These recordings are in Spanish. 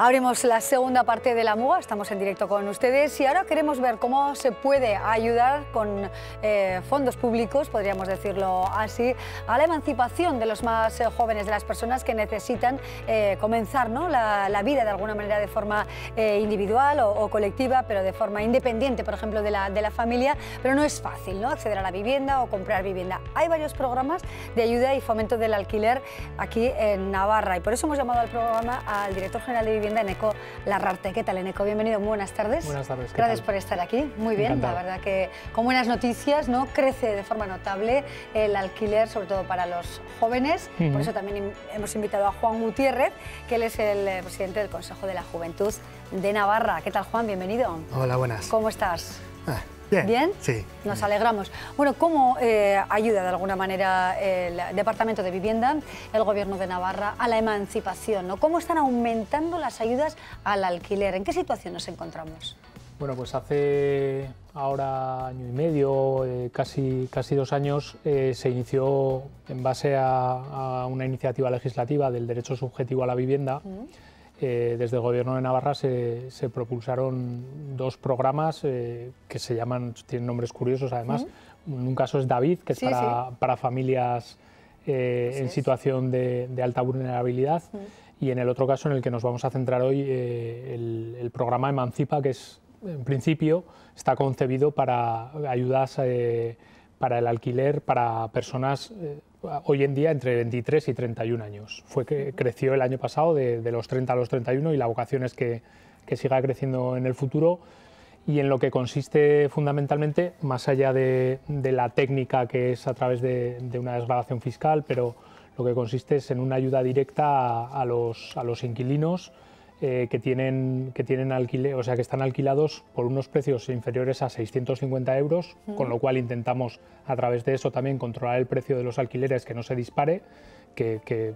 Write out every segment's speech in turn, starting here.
Abrimos la segunda parte de la MUGA, estamos en directo con ustedes y ahora queremos ver cómo se puede ayudar con fondos públicos, podríamos decirlo así, a la emancipación de los más jóvenes, de las personas que necesitan comenzar, ¿no?, la vida de alguna manera de forma individual o colectiva, pero de forma independiente, por ejemplo, de la familia, pero no es fácil, ¿no?, acceder a la vivienda o comprar vivienda. Hay varios programas de ayuda y fomento del alquiler aquí en Navarra y por eso hemos llamado al programa al director general de Vivienda, Eneko Larrarte. ¿Qué tal, Eneko? Bienvenido, muy buenas tardes. Buenas tardes. Gracias por estar aquí. Muy bien, Encantado. la verdad que con buenas noticias, ¿no? Crece de forma notable el alquiler, sobre todo para los jóvenes. Por eso también hemos invitado a Juan Gutiérrez, que él es el presidente del Consejo de la Juventud de Navarra. ¿Qué tal, Juan? Bienvenido. Hola, buenas. ¿Cómo estás? Bien. ¿Bien? Sí. Nos alegramos. Bueno, ¿cómo ayuda de alguna manera el Departamento de Vivienda, el Gobierno de Navarra, a la emancipación, ¿no? ¿Cómo están aumentando las ayudas al alquiler? ¿En qué situación nos encontramos? Bueno, pues hace ahora año y medio, casi 2 años, se inició en base a una iniciativa legislativa del derecho subjetivo a la vivienda. Desde el Gobierno de Navarra se propulsaron 2 programas que se llaman, tienen nombres curiosos además. En un caso es David, que es para familias en situación de alta vulnerabilidad, y en el otro caso en el que nos vamos a centrar hoy, el programa Emancipa, que es, en principio está concebido para ayudas para el alquiler para personas hoy en día entre 23 y 31 años. Creció el año pasado de los 30 a los 31 y la vocación es que siga creciendo en el futuro, y en lo que consiste fundamentalmente, más allá de la técnica que es a través de una desgravación fiscal, pero lo que consiste es en una ayuda directa a los inquilinos que tienen alquiler, o sea, que están alquilados por unos precios inferiores a 650 euros, con lo cual intentamos a través de eso también controlar el precio de los alquileres, que no se dispare, que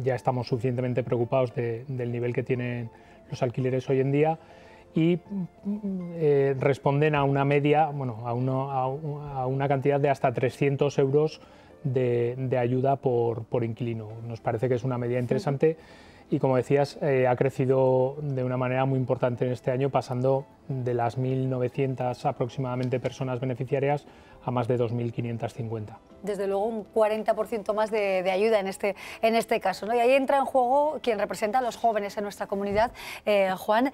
ya estamos suficientemente preocupados del nivel que tienen los alquileres hoy en día, y responden a una media, bueno, a una cantidad de hasta 300 euros de ayuda por inquilino. Nos parece que es una medida interesante. Y como decías, ha crecido de una manera muy importante en este año, pasando de las 1.900 aproximadamente personas beneficiarias a más de 2.550. Desde luego un 40% más de ayuda en este caso, ¿no? Y ahí entra en juego quien representa a los jóvenes en nuestra comunidad. Juan,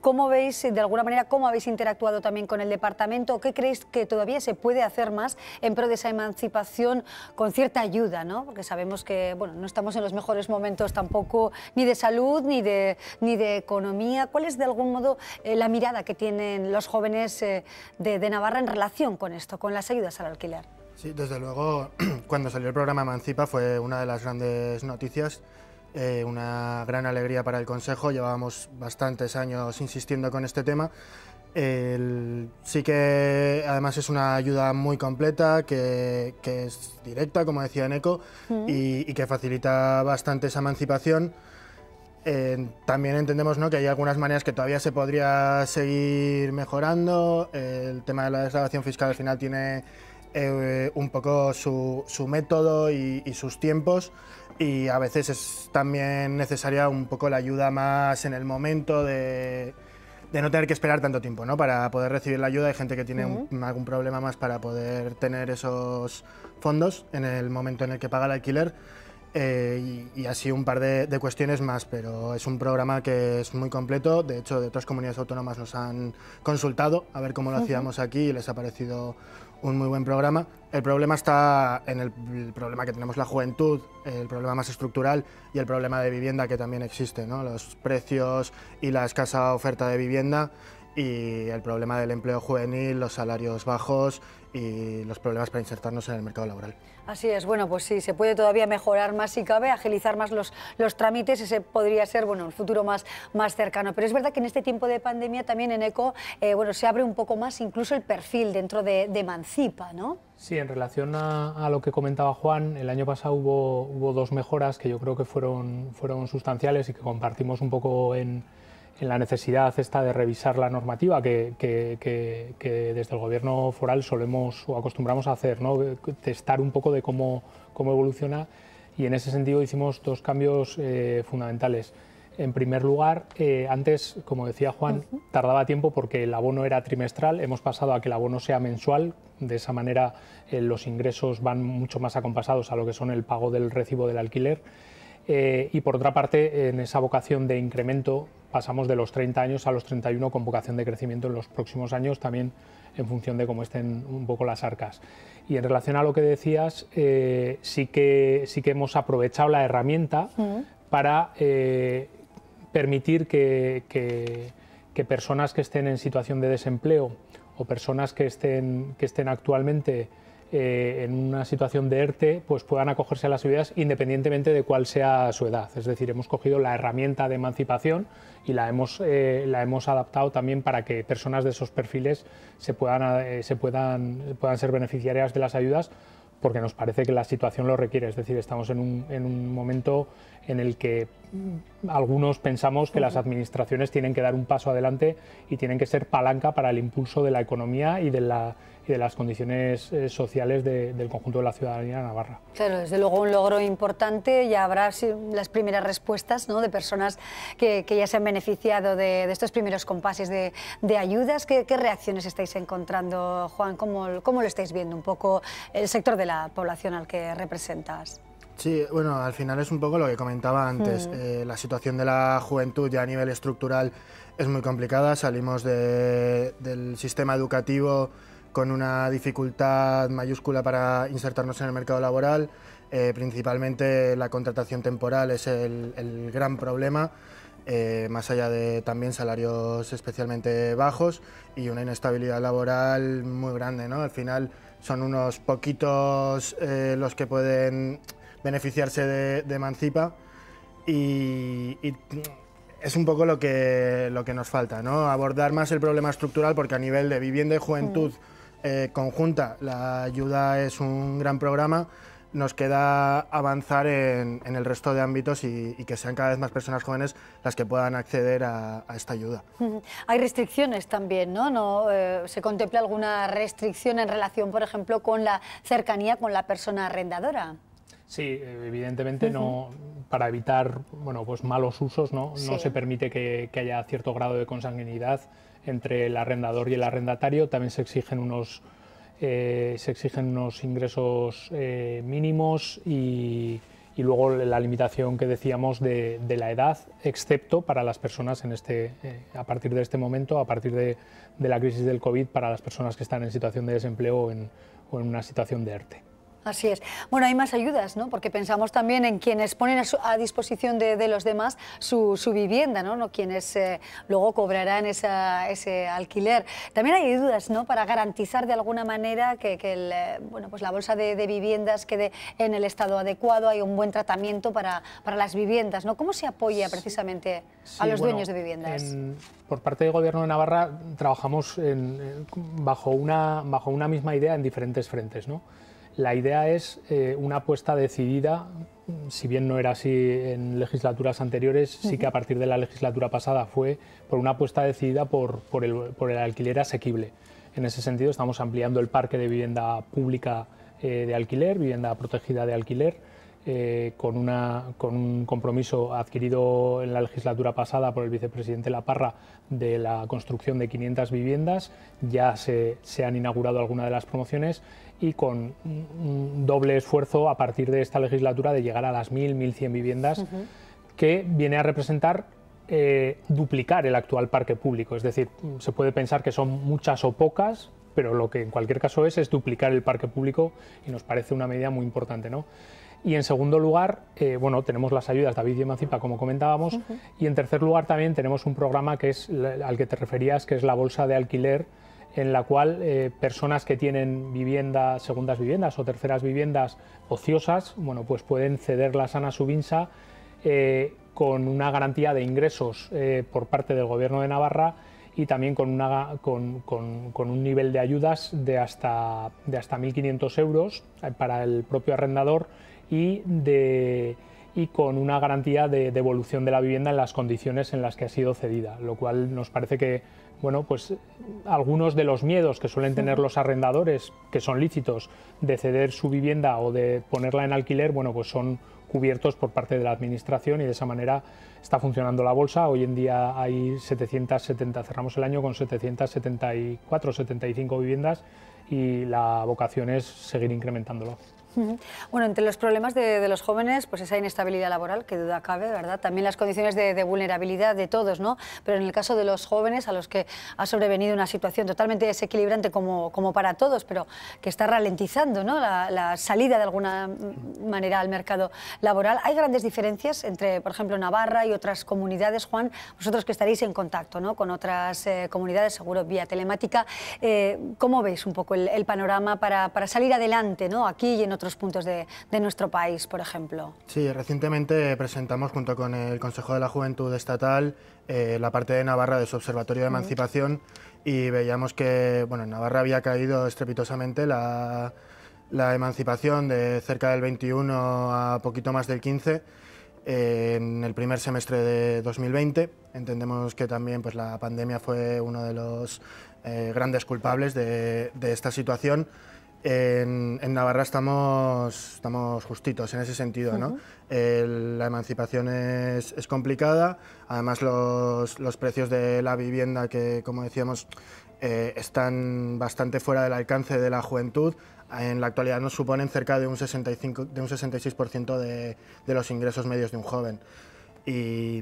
¿cómo veis, de alguna manera, cómo habéis interactuado también con el departamento? ¿Qué creéis que todavía se puede hacer más en pro de esa emancipación con cierta ayuda, ¿no? Porque sabemos que, bueno, no estamos en los mejores momentos tampoco, ni de salud ni de economía. ¿Cuál es de algún modo la mirada que tienen los jóvenes de Navarra en relación con esto, con las ayudas al alquiler? Sí, desde luego, cuando salió el programa Emancipa fue una de las grandes noticias, una gran alegría para el Consejo. Llevábamos bastantes años insistiendo con este tema. Sí que además es una ayuda muy completa, que es directa, como decía Eneko, y que facilita bastante esa emancipación. También entendemos, ¿no?, que hay algunas maneras que todavía se podría seguir mejorando. El tema de la desgravación fiscal al final tiene un poco su método y sus tiempos, y a veces es también necesaria un poco la ayuda más en el momento de no tener que esperar tanto tiempo, ¿no?, para poder recibir la ayuda. Hay gente que tiene algún problema más para poder tener esos fondos en el momento en el que paga el alquiler. Y así un par de cuestiones más, pero es un programa que es muy completo. De hecho, de otras comunidades autónomas nos han consultado a ver cómo lo hacíamos aquí y les ha parecido un muy buen programa. El problema está en el problema que tenemos la juventud, el problema más estructural, y el problema de vivienda que también existe, ¿no?, los precios y la escasa oferta de vivienda, y el problema del empleo juvenil, los salarios bajos y los problemas para insertarnos en el mercado laboral. Así es, bueno, pues sí, se puede todavía mejorar más si cabe, agilizar más los trámites. Ese podría ser, bueno, el futuro más cercano. Pero es verdad que en este tiempo de pandemia también, Eneko, bueno, se abre un poco más incluso el perfil dentro de Emancipa, ¿no? Sí, en relación a lo que comentaba Juan, el año pasado hubo 2 mejoras que yo creo que fueron sustanciales y que compartimos un poco en la necesidad esta de revisar la normativa que desde el Gobierno foral solemos o acostumbramos a hacer, ¿no?, testar un poco de cómo evoluciona, y en ese sentido hicimos 2 cambios fundamentales. En primer lugar, antes, como decía Juan, tardaba tiempo porque el abono era trimestral, hemos pasado a que el abono sea mensual, de esa manera los ingresos van mucho más acompasados a lo que son el pago del recibo del alquiler. Y por otra parte, en esa vocación de incremento pasamos de los 30 años a los 31 con vocación de crecimiento en los próximos años, también en función de cómo estén un poco las arcas. Y en relación a lo que decías, sí que hemos aprovechado la herramienta para permitir que personas que estén en situación de desempleo o personas que estén actualmente en una situación de ERTE, pues puedan acogerse a las ayudas independientemente de cuál sea su edad. Es decir, hemos cogido la herramienta de emancipación y la hemos adaptado también para que personas de esos perfiles puedan ser beneficiarias de las ayudas, porque nos parece que la situación lo requiere. Es decir, estamos en un momento en el que algunos pensamos que las administraciones tienen que dar un paso adelante y tienen que ser palanca para el impulso de la economía y de las condiciones sociales del conjunto de la ciudadanía navarra. Claro, desde luego un logro importante. Ya habrá las primeras respuestas, ¿no?, de personas que ya se han beneficiado de estos primeros compases de ayudas. ¿Qué reacciones estáis encontrando, Juan? ¿Cómo lo estáis viendo un poco el sector de la población al que representas? Sí, bueno, al final es un poco lo que comentaba antes. La situación de la juventud ya a nivel estructural es muy complicada. Salimos del sistema educativo con una dificultad mayúscula para insertarnos en el mercado laboral. Principalmente la contratación temporal es el gran problema, más allá de también salarios especialmente bajos y una inestabilidad laboral muy grande, ¿no? Al final son unos poquitos los que pueden beneficiarse de Emancipa y es un poco lo que nos falta, ¿no? Abordar más el problema estructural, porque a nivel de vivienda y juventud conjunta la ayuda es un gran programa. Nos queda avanzar en el resto de ámbitos y que sean cada vez más personas jóvenes las que puedan acceder a esta ayuda. Hay restricciones también, ¿no? ¿Se contempla alguna restricción en relación, por ejemplo, con la cercanía con la persona arrendadora? Sí, evidentemente no, para evitar pues malos usos, ¿no? No se permite que haya cierto grado de consanguinidad entre el arrendador y el arrendatario. También se exigen unos ingresos mínimos y luego la limitación que decíamos de la edad, excepto para las personas a partir de este momento, a partir de la crisis del COVID, para las personas que están en situación de desempleo o en una situación de ERTE. Así es. Bueno, hay más ayudas, ¿no? Porque pensamos también en quienes ponen a disposición de los demás su vivienda, ¿no? Quienes luego cobrarán ese alquiler. También hay ayudas, ¿no?, para garantizar de alguna manera que la bolsa de viviendas quede en el estado adecuado, hay un buen tratamiento para las viviendas, ¿no? ¿Cómo se apoya precisamente a los dueños de viviendas? Por parte del Gobierno de Navarra trabajamos bajo una misma idea en diferentes frentes, ¿no? La idea es una apuesta decidida, si bien no era así en legislaturas anteriores, sí que a partir de la legislatura pasada fue por una apuesta decidida por el alquiler asequible. En ese sentido estamos ampliando el parque de vivienda pública de alquiler, vivienda protegida de alquiler, con un compromiso adquirido en la legislatura pasada por el vicepresidente Laparra de la construcción de 500 viviendas. Ya se han inaugurado algunas de las promociones y con un doble esfuerzo a partir de esta legislatura de llegar a las 1.000-1.100 viviendas, que viene a representar duplicar el actual parque público. Es decir, se puede pensar que son muchas o pocas, pero lo que en cualquier caso es duplicar el parque público y nos parece una medida muy importante, ¿no? Y en segundo lugar, tenemos las ayudas David y Emancipa, como comentábamos, y en tercer lugar también tenemos un programa que es al que te referías, que es la bolsa de alquiler, en la cual personas que tienen segundas viviendas o terceras viviendas ociosas, pues pueden cederlas a Ana Subinsa con una garantía de ingresos por parte del Gobierno de Navarra y también con un nivel de ayudas de hasta 1.500 euros para el propio arrendador y con una garantía de devolución de la vivienda en las condiciones en las que ha sido cedida, lo cual nos parece que algunos de los miedos que suelen tener los arrendadores, que son lícitos, de ceder su vivienda o de ponerla en alquiler, son cubiertos por parte de la Administración, y de esa manera está funcionando la bolsa. Hoy en día hay 770, cerramos el año con 774, 75 viviendas, y la vocación es seguir incrementándolo. Bueno, entre los problemas de los jóvenes, pues esa inestabilidad laboral, que duda cabe, ¿verdad? También las condiciones de vulnerabilidad de todos, ¿no? Pero en el caso de los jóvenes, a los que ha sobrevenido una situación totalmente desequilibrante como para todos, pero que está ralentizando, ¿no?, la salida de alguna manera al mercado laboral. Hay grandes diferencias entre, por ejemplo, Navarra y otras comunidades. Juan, vosotros que estaréis en contacto, ¿no?, con otras comunidades, seguro vía telemática, ¿cómo veis un poco el panorama para salir adelante, ¿no?, aquí y en otros puntos de nuestro país, por ejemplo? Sí, recientemente presentamos junto con el Consejo de la Juventud Estatal la parte de Navarra de su Observatorio de Emancipación, y veíamos que, bueno, en Navarra había caído estrepitosamente la emancipación de cerca del 21 a poquito más del 15 en el primer semestre de 2020. Entendemos que también, pues, la pandemia fue uno de los grandes culpables de esta situación. En Navarra estamos justitos en ese sentido, ¿no? La emancipación es complicada, además los precios de la vivienda, que, como decíamos, están bastante fuera del alcance de la juventud. En la actualidad nos suponen cerca de un 66% de los ingresos medios de un joven. Y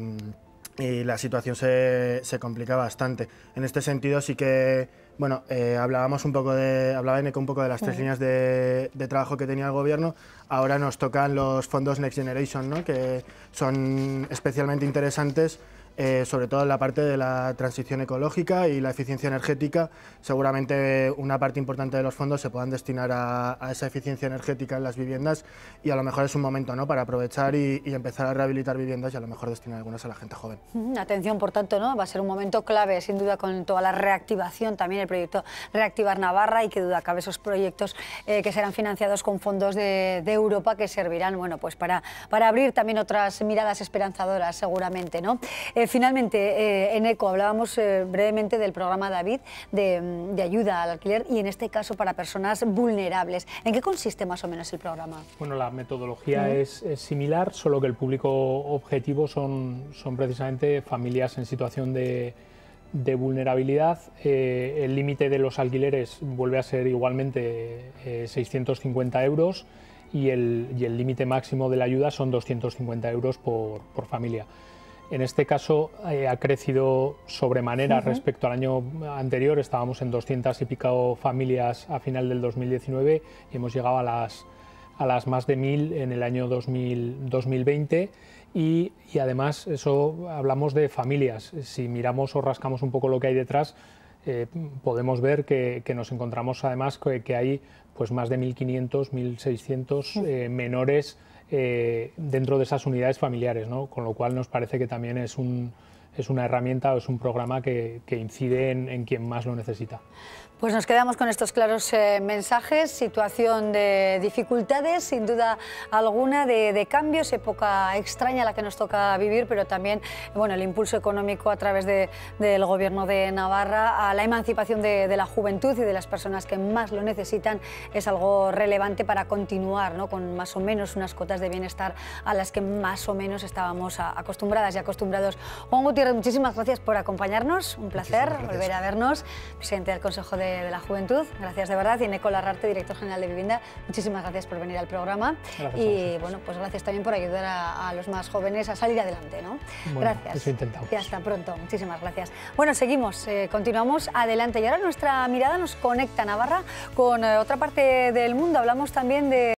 la situación se complica bastante. En este sentido sí que, bueno, hablaba Eneko un poco de las tres líneas de trabajo que tenía el gobierno. Ahora nos tocan los fondos Next Generation, ¿no?, que son especialmente interesantes, sobre todo en la parte de la transición ecológica y la eficiencia energética. Seguramente una parte importante de los fondos se puedan destinar a esa eficiencia energética en las viviendas, y a lo mejor es un momento, ¿no?, para aprovechar y empezar a rehabilitar viviendas, y a lo mejor destinar algunas a la gente joven. Atención, por tanto, ¿no?, va a ser un momento clave, sin duda, con toda la reactivación, también el proyecto Reactivar Navarra, y que duda cabe esos proyectos que serán financiados con fondos de Europa, que servirán, bueno, pues para abrir también otras miradas esperanzadoras, seguramente, ¿no? Finalmente, Eneko, hablábamos brevemente del programa David de ayuda al alquiler, y en este caso para personas vulnerables. ¿En qué consiste más o menos el programa? Bueno, la metodología es similar, solo que el público objetivo son precisamente familias en situación de vulnerabilidad. El límite de los alquileres vuelve a ser igualmente 650 euros, y el límite máximo de la ayuda son 250 euros por familia. En este caso ha crecido sobremanera respecto al año anterior. Estábamos en 200 y pico familias a final del 2019 y hemos llegado a las más de 1000 en el año 2020, y además eso hablamos de familias. Si miramos o rascamos un poco lo que hay detrás, podemos ver que nos encontramos además que hay, pues, más de 1500, 1600 menores dentro de esas unidades familiares, ¿no? Con lo cual nos parece que también es una herramienta o es un programa que incide en quien más lo necesita. Pues nos quedamos con estos claros mensajes, situación de dificultades, sin duda alguna, de cambios, época extraña la que nos toca vivir, pero también, bueno, el impulso económico a través del Gobierno de Navarra a la emancipación de la juventud y de las personas que más lo necesitan es algo relevante para continuar, ¿no?, con más o menos unas cotas de bienestar a las que más o menos estábamos acostumbradas y acostumbrados. Juan Gutiérrez, muchísimas gracias por acompañarnos, un placer volver a vernos, presidente del Consejo de la Juventud, gracias de verdad, y Eneko Larrarte, director general de Vivienda, muchísimas gracias por venir al programa. Gracias. Y bueno, pues gracias también por ayudar a los más jóvenes a salir adelante, ¿no? Bueno, gracias. Eso intentamos. Y hasta pronto, muchísimas gracias. Bueno, seguimos, continuamos adelante, y ahora nuestra mirada nos conecta a Navarra con otra parte del mundo. Hablamos también de